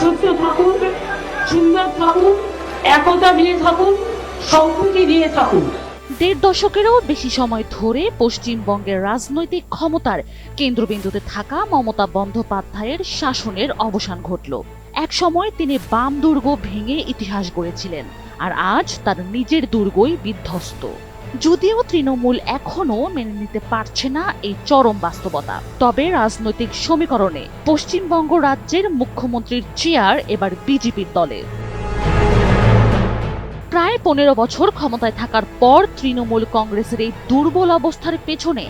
সুস্থ থাকুন, সুন্দর থাকুন, একতা নিয়ে থাকুন, সম্প্রীতি নিয়ে থাকুন। ১.৫ দশকেরও বেশি সময় ধরে পশ্চিমবঙ্গের রাজনৈতিক ক্ষমতার কেন্দ্রবিন্দুতে থাকা মমতা বন্দ্যোপাধ্যায়ের শাসনের অবসান ঘটল। এক সময় তিনি বাম দুর্গ ভেঙে ইতিহাস গড়েছিলেন, আর আজ তার নিজের দুর্গই বিধ্বস্ত। যদিও তৃণমূল এখনো মেনে নিতে পারছে না এই চরম বাস্তবতা, তবে রাজনৈতিক সমীকরণে পশ্চিমবঙ্গ রাজ্যের মুখ্যমন্ত্রীর চেয়ার এবার বিজেপির দলে। প্রায় ১৫ বছর ক্ষমতায় থাকার পর তৃণমূল কংগ্রেসের এই দুর্বল অবস্থার পেছনে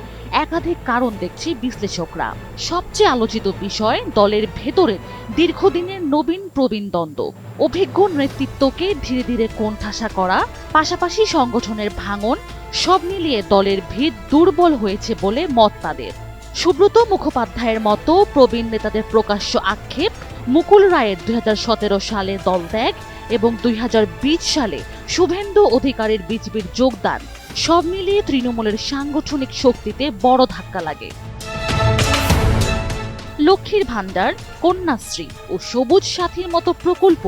একাধিক কারণ দেখছে বিশ্লেষকরা। সবচেয়ে আলোচিত বিষয় দলের ভেতরের দীর্ঘদিনের নবীন প্রবীণ দ্বন্দ্ব। অভিজ্ঞ নেতৃত্বকে ধীরে ধীরে কোণঠাসা করা, পাশাপাশি সংগঠনের ভাঙন, সব মিলিয়ে দলের ভিত দুর্বল হয়েছে বলে মত তাদের। সুব্রত মুখোপাধ্যায়ের মতো প্রবীণ নেতাদের প্রকাশ্য আক্ষেপ, মুকুল রায়ের ২০১৭ সালে দলত্যাগ এবং ২০২০ সালে শুভেন্দু অধিকারীর বিজেপির যোগদান, সব মিলিয়ে তৃণমূলের সাংগঠনিক শক্তিতে বড় ধাক্কা লাগে। লক্ষ্মীর ভান্ডার, কন্যাশ্রী ও সবুজ সাথীর মতো প্রকল্প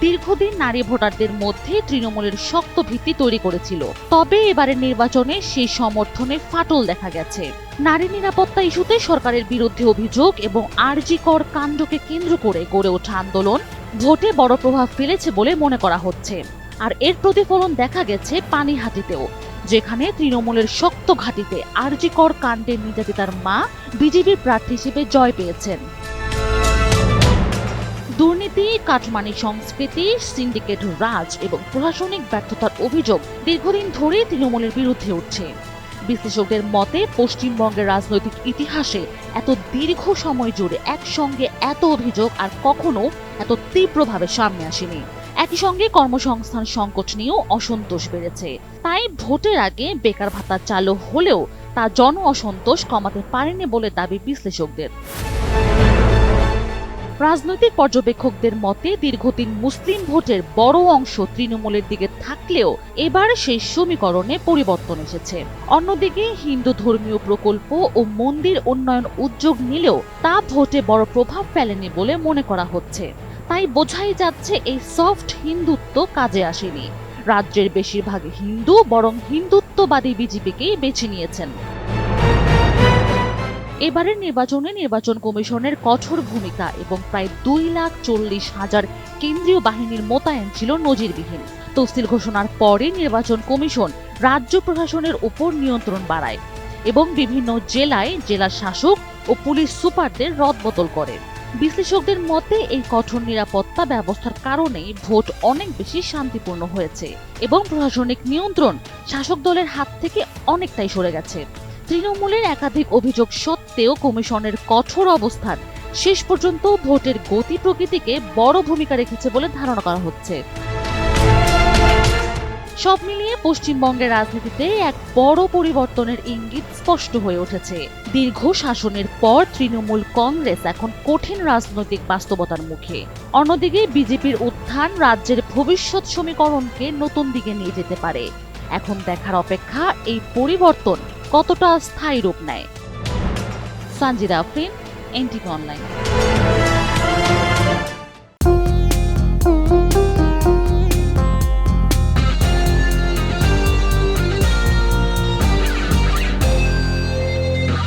দীর্ঘদিন নারী ভোটারদের মধ্যে তৃণমূলের শক্ত ভিত্তি তৈরি করেছিল। তবে এবারের নির্বাচনে সেই সমর্থনে ফাটল দেখা গেছে। নারী নিরাপত্তা ইস্যুতে সরকারের বিরুদ্ধে অভিযোগ এবং আরজি কর কাণ্ডকে কেন্দ্র করে গড়ে ওঠা আন্দোলন ভোটে বড় প্রভাব ফেলেছে বলে মনে করা হচ্ছে। আর এর প্রতিফলন দেখা গেছে পানিহাটিতেও, যেখানে তৃণমূলের শক্ত ঘাঁটিতে আরজি কর কাণ্ডে নির্যাতিতার মা বিজেপির প্রার্থী হিসেবে জয় পেয়েছেন। দুর্নীতি, কাটমানি সংস্কৃতি, সিন্ডিকেট রাজ এবং প্রশাসনিক ব্যর্থতার অভিযোগ দীর্ঘদিন ধরে তৃণমূলের বিরুদ্ধে উঠছে। বিশ্লেষকদের মতে পশ্চিমবঙ্গের রাজনৈতিক ইতিহাসে এত দীর্ঘ সময় জুড়ে একসঙ্গে এত অভিযোগ আর কখনো এত তীব্রভাবে সামনে আসেনি। একই সঙ্গে কর্মসংস্থান সংকট নিয়েও অসন্তোষ বেড়েছে। তাই ভোটের আগে বেকার ভাতা চালু হলেও তা জন অসন্তোষ কমাতে পারেনি বলে দাবি বিশ্লেষকদের। রাজনৈতিক পর্যবেক্ষকদের মতে দীর্ঘদিন মুসলিম ভোটের বড় অংশ তৃণমূলের দিকে থাকলেও এবার সেই সমীকরণে পরিবর্তন এসেছে। অন্যদিকে হিন্দু ধর্মীয় প্রকল্প ও মন্দির উন্নয়ন উদ্যোগ নিলেও তা ভোটে বড় প্রভাব ফেলেনি বলে মনে করা হচ্ছে। তাই বোঝাই যাচ্ছে এই সফট হিন্দুত্ব কাজে আসেনি। রাজ্যের বেশিরভাগ হিন্দু বরং হিন্দুত্ববাদী বিজেপিকেই বেছে নিয়েছেন। এবারের নির্বাচনে নির্বাচন কমিশনের কঠোর ভূমিকা এবং প্রায় 2,40,000 কেন্দ্রীয় বাহিনীর মোতায়েন ছিল নজিরবিহীন। তফসিল ঘোষণার পরে নির্বাচন কমিশন রাজ্য প্রশাসনের উপর নিয়ন্ত্রণ বাড়ায় এবং বিভিন্ন জেলায় জেলা শাসক ও পুলিশ সুপারদের রদবদল করে। বিশ্লেষকদের মতে এই কঠোর নিরাপত্তা ব্যবস্থার কারণেই ভোট অনেক বেশি শান্তিপূর্ণ হয়েছে এবং প্রশাসনিক নিয়ন্ত্রণ শাসক দলের হাত থেকে অনেকটাই সরে গেছে। তৃণমূলের একাধিক অভিযোগ সত্ত্বেও কমিশনের কঠোর অবস্থান শেষ পর্যন্ত ভোটের গতি প্রকৃতিকে বড় ভূমিকা রেখেছে বলে ধারণা করা হচ্ছে। সব মিলিয়ে পশ্চিমবঙ্গের রাজনীতিতে এক বড় পরিবর্তনের ইঙ্গিত স্পষ্ট হয়ে উঠেছে। দীর্ঘ শাসনের পর তৃণমূল কংগ্রেস এখন কঠিন রাজনৈতিক বাস্তবতার মুখে। অন্যদিকে বিজেপির উত্থান রাজ্যের ভবিষ্যৎ সমীকরণকে নতুন দিকে নিয়ে যেতে পারে। এখন দেখার অপেক্ষা এই পরিবর্তন কতটা স্থায়ী রূপ নেয়। Sanjida Afrin, NTV online.